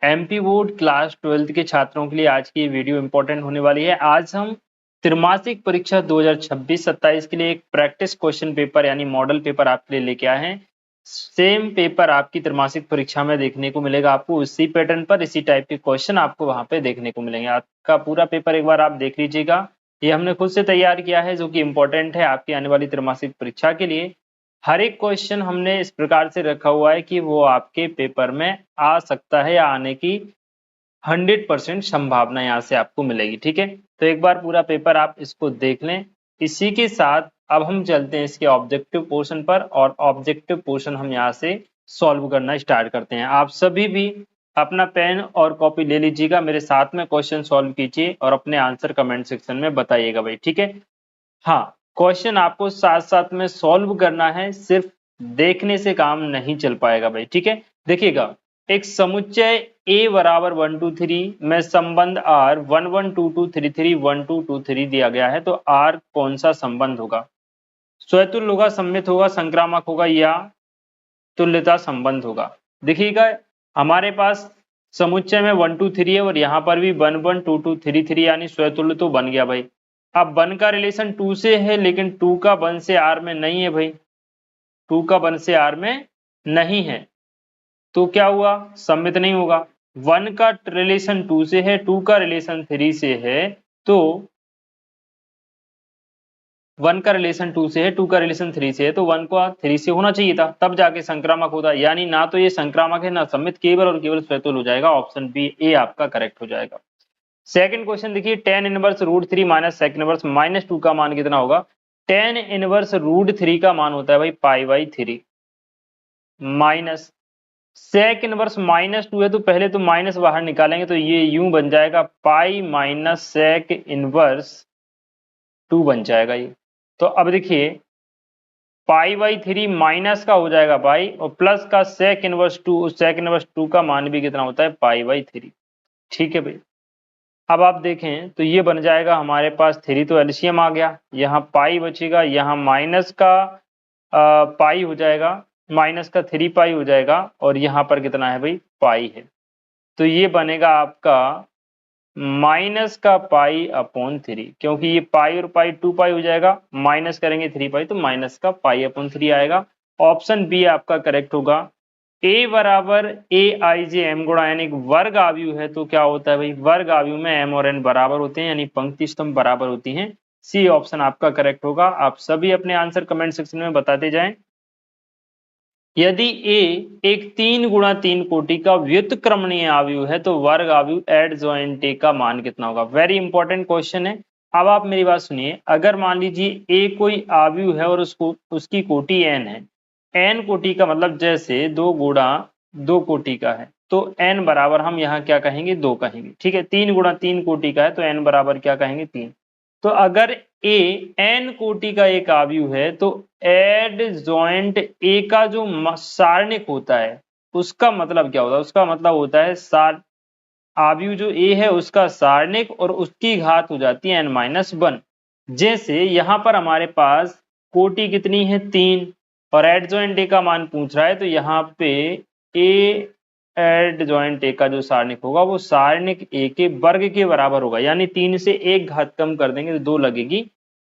MP board class 12th के छात्रों के लिए आज की वीडियो इंपॉर्टेंट होने वाली है। आज हम त्रिमासिक परीक्षा 2026-27 के लिए एक प्रैक्टिस क्वेश्चन पेपर यानी मॉडल पेपर आपके लिए लेके आए हैं। सेम पेपर आपकी त्रिमासिक परीक्षा में देखने को मिलेगा, आपको उसी पैटर्न पर इसी टाइप के क्वेश्चन आपको वहां पे देखने को मिलेंगे। आपका पूरा पेपर एक बार आप देख लीजिएगा, ये हमने खुद से तैयार किया है जो कि इम्पोर्टेंट है आपकी आने वाली त्रिमासिक परीक्षा के लिए। हर एक क्वेश्चन हमने इस प्रकार से रखा हुआ है कि वो आपके पेपर में आ सकता है या आने की 100% संभावना यहाँ से आपको मिलेगी। ठीक है, तो एक बार पूरा पेपर आप इसको देख लें। इसी के साथ अब हम चलते हैं इसके ऑब्जेक्टिव पोर्शन पर, और ऑब्जेक्टिव पोर्शन हम यहाँ से सॉल्व करना स्टार्ट करते हैं। आप सभी भी अपना पेन और कॉपी ले लीजिएगा, मेरे साथ में क्वेश्चन सॉल्व कीजिए और अपने आंसर कमेंट सेक्शन में बताइएगा भाई। ठीक है, हाँ, क्वेश्चन आपको साथ साथ में सॉल्व करना है, सिर्फ देखने से काम नहीं चल पाएगा भाई। ठीक है, देखिएगा, एक समुच्चय A बराबर 1 2 3 में संबंध R 1 1 2 2 3 3 1 2 2 3 दिया गया है, तो R कौन सा संबंध होगा? स्वतुल्य होगा, सममित होगा, संक्रामक होगा या तुल्यता संबंध होगा? देखिएगा, हमारे पास समुच्चय में 1 2 3 है और यहाँ पर भी 1 1 2 2 3 3 यानी स्वतुल्य तो बन गया भाई। अब 1 का रिलेशन 2 से है, लेकिन 2 का 1 से R में नहीं है भाई, 2 का 1 से R में नहीं है, तो क्या हुआ? सममित नहीं होगा। 1 का रिलेशन 2 से है, 2 का रिलेशन 3 से है, तो 1 का रिलेशन 2 से है, 2 का रिलेशन 3 से है, तो 1 का 3 से होना चाहिए था, तब जाके संक्रामक होता। यानी ना तो ये संक्रामक है ना सममित, केवल और केवल स्वतुल्य हो जाएगा। ऑप्शन बी ए आपका करेक्ट हो जाएगा। सेकंड क्वेश्चन देखिए, tan inverse √3 minus sec inverse -2 का मान कितना होगा? tan इनवर्स √3 का मान होता है भाई π/3 माइनस sec इनवर्स -2 है, तो पहले तो माइनस बाहर निकालेंगे तो ये यूं बन जाएगा पाई माइनस sec इनवर्स 2 बन जाएगा ये। तो अब देखिए, π/3 माइनस का हो जाएगा भाई, और प्लस का sec इनवर्स 2, sec इनवर्स 2 का मान भी कितना होता है? π/3। ठीक है भाई, अब आप देखें तो ये बन जाएगा हमारे पास 3, तो एलसीएम आ गया, यहाँ पाई बचेगा, यहाँ माइनस का पाई हो जाएगा, माइनस का 3 पाई हो जाएगा, और यहाँ पर कितना है भाई? पाई है। तो ये बनेगा आपका माइनस का π/3, क्योंकि ये पाई और पाई 2 पाई हो जाएगा, माइनस करेंगे 3 पाई, तो माइनस का π/3 आएगा। ऑप्शन बी आपका करेक्ट होगा। A बराबर AIJ M गुणा n एक वर्ग आव्यूह है, तो क्या होता है भाई? वर्ग आव्यूह में m और n बराबर होते हैं, यानी पंक्ति स्तंभ बराबर होती हैं। सी ऑप्शन आपका करेक्ट होगा। आप सभी अपने आंसर कमेंट सेक्शन में बताते जाएं। यदि A एक 3 गुणा 3 कोटि का व्युत्क्रमणीय आव्यूह है, तो वर्ग आव्यूह एडजॉइंट A का मान कितना होगा? वेरी इंपॉर्टेंट क्वेश्चन है। अब आप मेरी बात सुनिए, अगर मान लीजिए A कोई आव्यूह है और उसकी कोटि n है, n कोटि का मतलब जैसे 2 गुणा 2 कोटि का है, तो n बराबर हम यहाँ क्या कहेंगे? 2 कहेंगे। ठीक है, 3 गुणा 3 कोटि का है, तो n बराबर क्या कहेंगे? 3। तो अगर A n कोटि का एक आव्यूह है, तो एडजॉइंट A का जो सारणिक होता है उसका मतलब क्या होता है? उसका मतलब होता है आव्यूह जो A है उसका सारणिक, और उसकी घात हो जाती है n-1। जैसे यहाँ पर हमारे पास कोटि कितनी है? 3, और एडजॉइंट A का मान पूछ रहा है, तो यहाँ पे A एडजॉइंट A का जो सारणिक होगा वो सारणिक A के वर्ग के बराबर होगा, यानी 3 से 1 घात कम कर देंगे तो 2 लगेगी।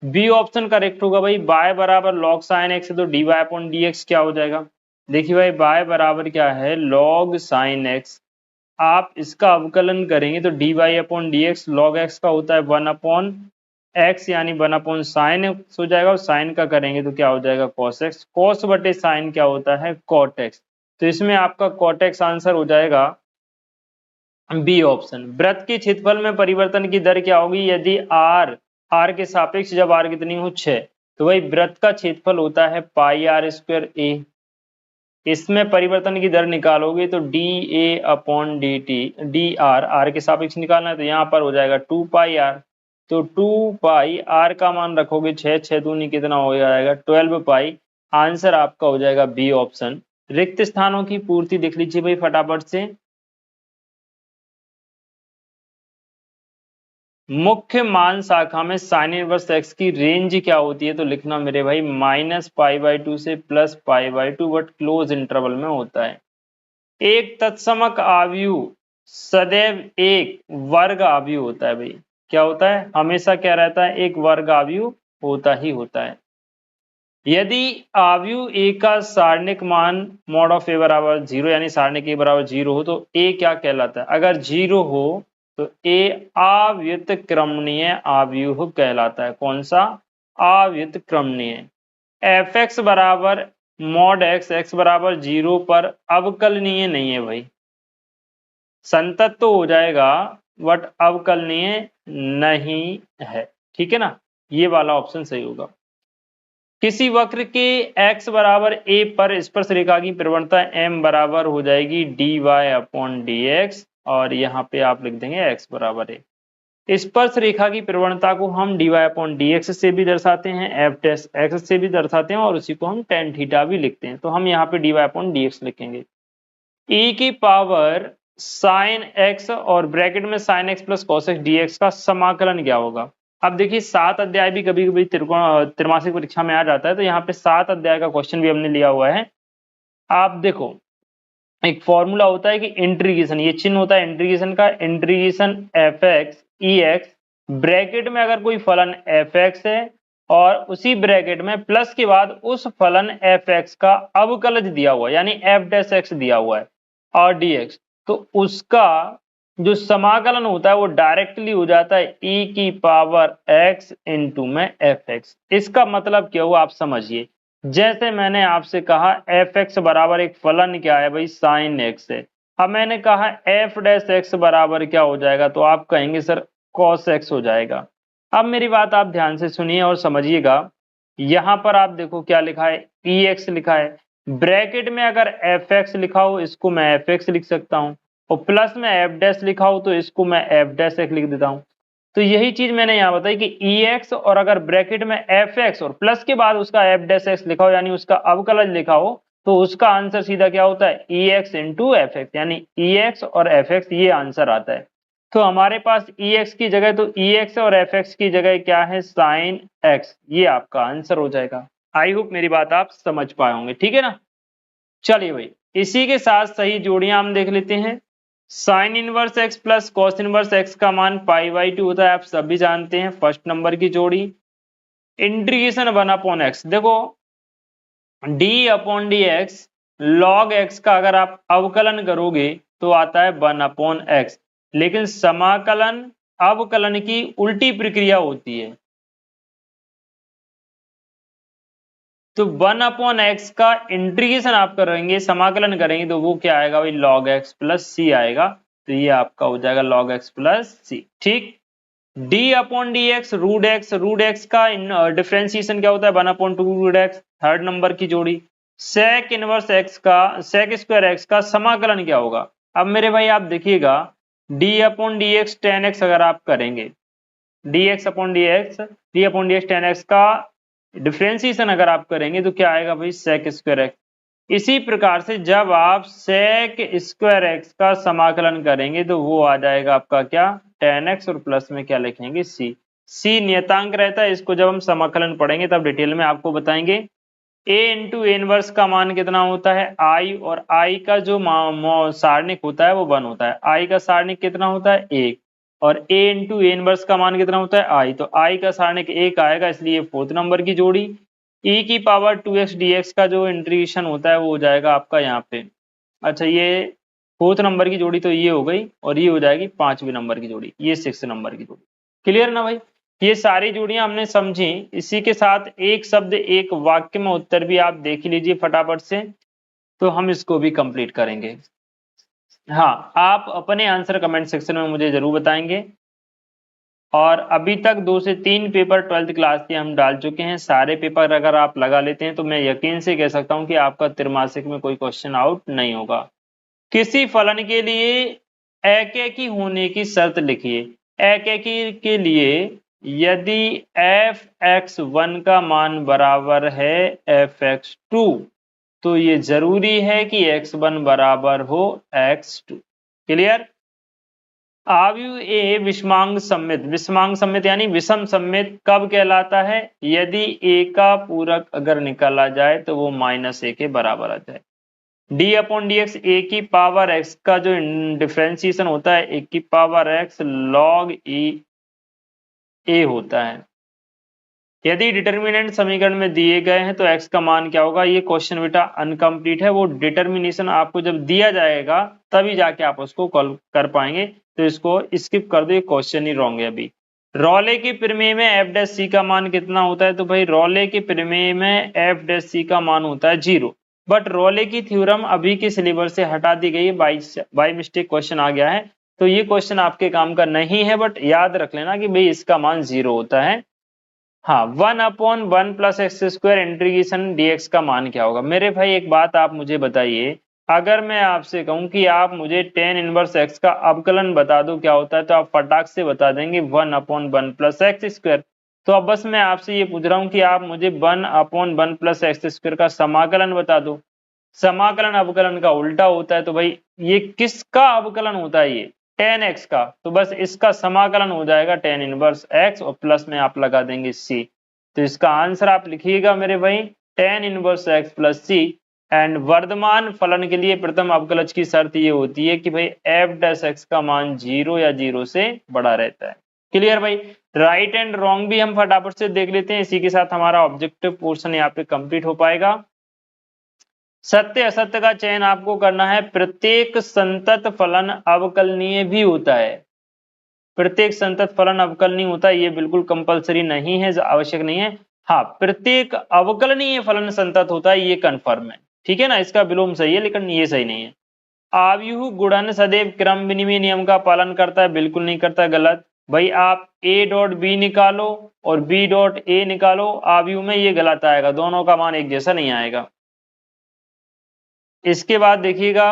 बी ऑप्शन करेक्ट होगा भाई। y बराबर log sin x है, तो dy/dx क्या हो जाएगा? देखिए भाई, y बराबर क्या है? log sin x। आप इसका अवकलन करेंगे तो dy/dx log x का होता है 1/x, यानी 1/sin x हो जाएगा, और sin का करेंगे तो क्या हो जाएगा? cos x। cos बटे sin क्या होता है? cot x। तो इसमें आपका cot x आंसर हो जाएगा बी ऑप्शन। वृत्त के क्षेत्रफल में परिवर्तन की दर क्या होगी? यदि r के सापेक्ष जब r कितनी हो? 6, तो वही वृत्त का क्षेत्रफल होता है πr² a। इसमें परिवर्तन की दर निकालोगे तो dA/dt dr, r के सापेक्ष निकालना है, तो यहाँ पर हो जाएगा 2πr। तो 2πr का मान रखोगे 6, 6 दूनी कितना हो जाएगा? 12π। आंसर आपका हो जाएगा बी ऑप्शन। रिक्त स्थानों की पूर्ति देख लीजिए भाई फटाफट से। मुख्य मान शाखा में साइन इनवर्स x की रेंज क्या होती है? तो लिखना मेरे भाई -π/2 से +π/2, बट क्लोज इंटरवल में होता है। एक तत्समक आव्यूह सदैव एक वर्ग आव्यूह होता है भाई। क्या होता है? हमेशा क्या रहता है? एक वर्ग आव्यूह होता ही होता है। यदि आव्यूह ए का सारणिक मान मॉड ऑफ ए बराबर 0 यानी सारणिक ए बराबर 0 हो तो ए क्या कहलाता है? अगर 0 हो तो ए अव्युत्क्रमणीय आव्यूह कहलाता है। कौन सा? अव्युत्क्रमणीय। एफ एक्स बराबर मॉड एक्स, एक्स बराबर 0 पर अवकलनीय नहीं है भाई। संतत तो हो जाएगा बट अवकलनीय नहीं है। ठीक है ना, ये वाला ऑप्शन सही होगा। किसी वक्र के x बराबर a पर स्पर्श रेखा की प्रवणता m बराबर हो जाएगी dy/dx और यहाँ पे आप लिख देंगे x बराबर a। स्पर्श रेखा की प्रवणता को हम dy/dx से भी दर्शाते हैं, f' से भी दर्शाते हैं और उसी को हम tan थीटा भी लिखते हैं। तो हम यहाँ पे dy/dx लिखेंगे। e की पावर sin x और ब्रैकेट में sin x plus cos x dx का समाकलन क्या होगा? अब देखिए 7 अध्याय भी कभी कभी त्रिमासिक परीक्षा में आ जाता है, तो यहाँ पे 7 अध्याय का क्वेश्चन भी हमने लिया हुआ है। आप देखो, एक फॉर्मूला होता है कि इंटीग्रेशन, ये चिन्ह होता है इंटीग्रेशन का, इंटीग्रेशन एफ एक्स ई एक्स, ब्रैकेट में अगर कोई फलन एफ एक्स है और उसी ब्रैकेट में प्लस के बाद उस फलन एफ एक्स का अवकलज दिया हुआ है यानी एफ डैश एक्स दिया हुआ है और dx, तो उसका जो समाकलन होता है वो डायरेक्टली हो जाता है e की पावर x इंटू में एफ एक्स। इसका मतलब क्या हुआ आप समझिए। जैसे मैंने आपसे कहा एफ एक्स बराबर एक फलन क्या है भाई? साइन एक्स है। अब मैंने कहा एफ डैश एक्स बराबर क्या हो जाएगा? तो आप कहेंगे सर कॉस एक्स हो जाएगा। अब मेरी बात आप ध्यान से सुनिए और समझिएगा। यहां पर आप देखो क्या लिखा है, ई एक्स लिखा है, ब्रैकेट में अगर एफ एक्स लिखा हो इसको मैं एफ एक्स लिख सकता हूं और प्लस में एफ डैश लिखा हो तो इसको मैं एफ डैश एक्स लिख देता हूं। तो यही चीज मैंने यहाँ बताई कि ई एक्स और अगर ब्रैकेट में एफ एक्स और प्लस के बाद उसका एफ डैश एक्स लिखा हो यानी उसका अवकलज लिखा हो तो उसका आंसर सीधा क्या होता है? ई एक्स इंटू एफ एक्स, यानी ई एक्स और एफ एक्स, ये आंसर आता है। तो हमारे पास ई एक्स की जगह तो ई एक्स और एफ एक्स की जगह क्या है? साइन एक्स, ये आपका आंसर हो जाएगा। आई होप मेरी बात आप समझ पाए होंगे। ठीक है ना, चलिए भाई इसी के साथ सही जोड़ियां हम देख लेते हैं। Sine inverse x plus cos inverse x का मान π/2 होता है, आप सभी जानते हैं। फर्स्ट नंबर की जोड़ी। इंटीग्रेशन 1/x, देखो d/dx log x का अगर आप अवकलन करोगे तो आता है 1/x, लेकिन समाकलन अवकलन की उल्टी प्रक्रिया होती है। तो 1/x का इंटीग्रेशन आप करेंगे, समाकलन करेंगे तो वो क्या आएगा भाई? log x प्लस सी आएगा। तो ये आपका हो जाएगा log x प्लस सी। ठीक। d/dx रूट एक्स का डिफरेंशिएशन क्या होता है? 1/2 रूट एक्स। थर्ड नंबर की जोड़ी। सेक इनवर्स एक्स का, सेक स्क्वायर एक्स का समाकलन क्या होगा? अब मेरे भाई आप देखिएगा d/dx tan x अगर आप करेंगे, d/dx tan x का डिफरेंशिएशन अगर आप करेंगे तो क्या आएगा भाई? Sec square x. इसी प्रकार से जब आप सेक स्क्वायर एक्स का समाकलन करेंगे तो वो आ जाएगा आपका क्या? tan x और प्लस में क्या लिखेंगे? c। c नियतांक रहता है, इसको जब हम समाकलन पढ़ेंगे तब डिटेल में आपको बताएंगे। a इंटू ए इनवर्स का मान कितना होता है? i, और i का जो सारणिक होता है वो 1 होता है। i का सारणिक कितना होता है? 1। और a इंटू ए इनवर्स का मान कितना होता है? i, तो i का सारणिक 1 आएगा, इसलिए फोर्थ नंबर की जोड़ी। e की पावर 2x dx का जो इंटीग्रेशन होता है वो हो जाएगा आपका यहाँ पे। अच्छा, ये फोर्थ नंबर की जोड़ी तो ये हो गई और ये हो जाएगी 5वें नंबर की जोड़ी, ये 6 नंबर की जोड़ी। क्लियर ना भाई? ये सारी जोड़ियां हमने समझी। इसी के साथ एक शब्द एक वाक्य में उत्तर भी आप देख लीजिए फटाफट से, तो हम इसको भी कंप्लीट करेंगे। हाँ, आप अपने आंसर कमेंट सेक्शन में मुझे जरूर बताएंगे। और अभी तक 2 से 3 पेपर 12th क्लास के हम डाल चुके हैं। सारे पेपर अगर आप लगा लेते हैं तो मैं यकीन से कह सकता हूं कि आपका त्रिमासिक में कोई क्वेश्चन आउट नहीं होगा। किसी फलन के लिए एकैकी होने की शर्त लिखिए। एकैकी के लिए यदि f(x1) का मान बराबर है f(x2) तो ये जरूरी है कि x1 बराबर हो x2। क्लियर? आव्यूह ए विषमांग सममित, विषमांग सममित यानी विषम सममित कब कहलाता है? यदि ए का पूरक अगर निकाला जाए तो वो -a के बराबर आ जाए। डी अपॉन डी एक्स ए की पावर एक्स का जो डिफरेंशिएशन होता है ए की पावर एक्स लॉग ए होता है। यदि डिटर्मिनेंट समीकरण में दिए गए हैं तो x का मान क्या होगा। ये क्वेश्चन बेटा अनकम्प्लीट है, वो डिटर्मिनेशन आपको जब दिया जाएगा तभी जाके आप उसको कॉल कर पाएंगे, तो इसको स्किप कर दो, ये क्वेश्चन ही रॉन्ग है। अभी रॉले के प्रमेय में एफ डैश सी का मान कितना होता है, तो भाई रॉले के प्रमेय में एफ डैश सी का मान होता है 0, बट रॉले की थ्योरम अभी के सिलेबस से हटा दी गई है, बाई मिस्टेक क्वेश्चन आ गया है, तो ये क्वेश्चन आपके काम का नहीं है, बट याद रख लेना कि भाई इसका मान 0 होता है। हाँ, 1/1 plus x square integration dx का मान क्या होगा। मेरे भाई एक बात आप मुझे बताइए, अगर मैं आपसे कहूं कि आप मुझे tan इनवर्स एक्स का अवकलन बता दो क्या होता है, तो आप फटाक से बता देंगे 1/1 प्लस एक्स स्क्वायर। तो अब बस मैं आपसे ये पूछ रहा हूँ कि आप मुझे 1/1 प्लस एक्स स्क्वायर का समाकलन बता दो। समाकलन अवकलन का उल्टा होता है, तो भाई ये किसका अवकलन होता है, ये tan x का, तो बस इसका समाकलन हो जाएगा tan इनवर्स x और प्लस में आप लगा देंगे c। तो इसका आंसर आप लिखिएगा मेरे भाई tan inverse x plus c। And वर्धमान फलन के लिए प्रथम अवकलज की शर्त ये होती है कि भाई f डैश x का मान 0 या 0 से बड़ा रहता है। क्लियर भाई। राइट एंड रॉन्ग भी हम फटाफट से देख लेते हैं, इसी के साथ हमारा ऑब्जेक्टिव पोर्शन यहाँ पे कंप्लीट हो पाएगा। सत्य असत्य का चयन आपको करना है। प्रत्येक संतत फलन अवकलनीय भी होता है, प्रत्येक संतत फलन अवकलनीय होता है, ये बिल्कुल कंपलसरी नहीं है, आवश्यक नहीं है। हाँ, प्रत्येक अवकलनीय फलन संतत होता है, ये कंफर्म है, ठीक है ना। इसका विलोम सही है लेकिन ये सही नहीं है। आव्यूह गुणन सदैव क्रम विनिमय नियम का पालन करता है, बिल्कुल नहीं करता, गलत। भाई आप a डॉट बी निकालो और b डॉट a निकालो, आव्यूह में ये गलत आएगा, दोनों का मान एक जैसा नहीं आएगा। इसके बाद देखिएगा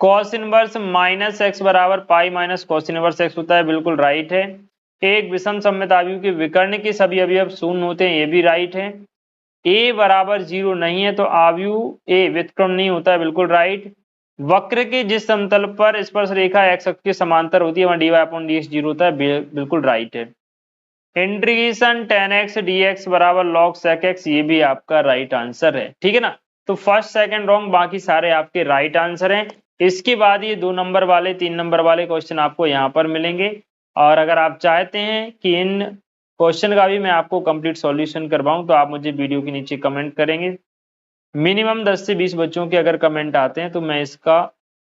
कॉस इनवर्स माइनस एक्स बराबर pi minus cos inverse x होता है, बिल्कुल राइट है। एक विषम सममित आव्यूह के विकर्ण के सभी अवयव शून्य होते हैं, ये भी राइट है। a बराबर 0 नहीं है तो आव्यूह a व्युत्क्रम नहीं होता है, बिल्कुल राइट। वक्र के जिस समतल पर स्पर्श रेखा x अक्ष के समांतर होती है वहां dy अपॉन dx 0 होता है, बिल्कुल राइट है। इंटीग्रेशन tan x dx बराबर log sec x, ये भी आपका राइट आंसर है, ठीक है ना। तो फर्स्ट सेकंड रॉन्ग, बाकी सारे आपके राइट आंसर हैं। इसके बाद ये 2 नंबर वाले 3 नंबर वाले क्वेश्चन आपको यहाँ पर मिलेंगे, और अगर आप चाहते हैं कि इन क्वेश्चन का भी मैं आपको कंप्लीट सॉल्यूशन करवाऊं तो आप मुझे वीडियो के नीचे कमेंट करेंगे। मिनिमम 10 से 20 बच्चों के अगर कमेंट आते हैं तो मैं इसका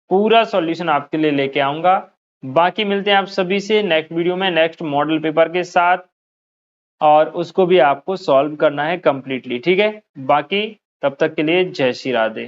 पूरा सॉल्यूशन आपके लिए लेके आऊंगा। बाकी मिलते हैं आप सभी से नेक्स्ट वीडियो में नेक्स्ट मॉडल पेपर के साथ, और उसको भी आपको सॉल्व करना है कंप्लीटली, ठीक है। बाकी तब तक के लिए जय श्री राधे।